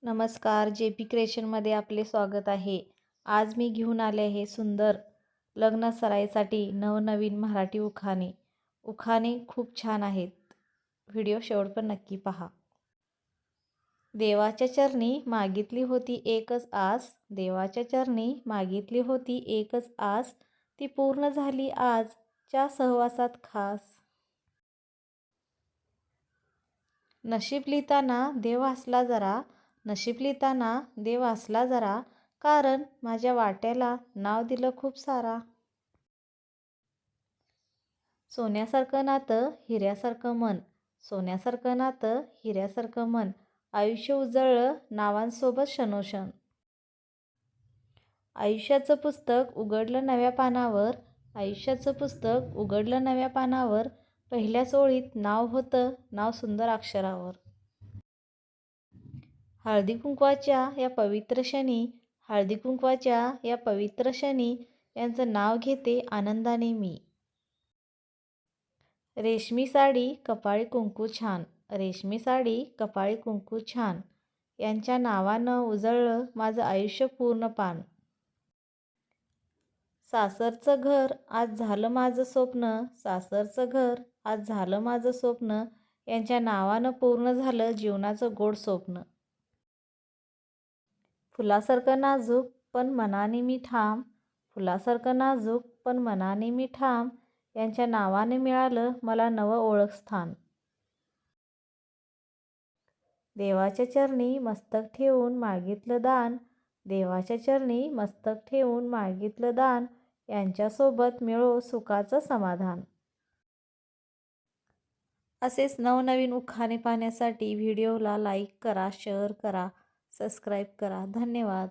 नमस्कार, J P क्रिएशनमध्ये आपले स्वागत आहे. आज मी घेऊन आले आहे सुंदर लग्न सराईसाठी नवनवीन मराठी उखाणे. उखाणे खूप छान आहेत. व्हिडिओ शेवट पण नक्की पहा. देवाच्या चरणी मागितली होती एकच आस, देवाच्या चरणी मागितली होती एकच आस, ती पूर्ण झाली आजच्या सहवासात खास. नशीब लिहिताना देव हसला जरा, नशीब लिहिताना देव हसला जरा, कारण माझ्या वाट्याला नाव दिलं खूप सारा. सोन्यासारखं नातं हिऱ्यासारखं मन, सोन्यासारखं नातं हिऱ्यासारखं मन, आयुष्य उजळलं नावांसोबत क्षणोक्षण. आयुष्याचं पुस्तक उघडलं नव्या पानावर, आयुष्याचं पुस्तक उघडलं नव्या पानावर, पहिल्याच ओळीत नाव होतं, नाव सुंदर अक्षरावर. हळदी कुंकवाच्या या पवित्र क्षणी, हळदी कुंकवाच्या या पवित्र क्षणी, यांचं नाव घेते आनंदाने मी. रेशमी साडी कपाळी कुंकू छान, रेशमी साडी कपाळी कुंकू छान, यांच्या नावानं उजळलं माझं आयुष्य पूर्ण पान. सासरचं घर आज झालं माझं स्वप्न, सासरचं घर आज झालं माझं स्वप्न, यांच्या नावानं पूर्ण झालं जीवनाचं गोड स्वप्न. फुलासारखं नाजूक पण मनाने मी ठाम, फुलासारखं नाजूक पण मनाने मी ठाम, यांच्या नावाने मिळालं मला नवं ओळखस्थान. देवाच्या चरणी मस्तक ठेवून मागितलं दान, देवाच्या चरणी मस्तक ठेवून मागितलं दान, यांच्यासोबत मिळो सुखाचं समाधान. असेच नवनवीन उखाणे पाहण्यासाठी व्हिडिओला लाईक करा, शेअर करा, सबस्क्राईब करा. धन्यवाद.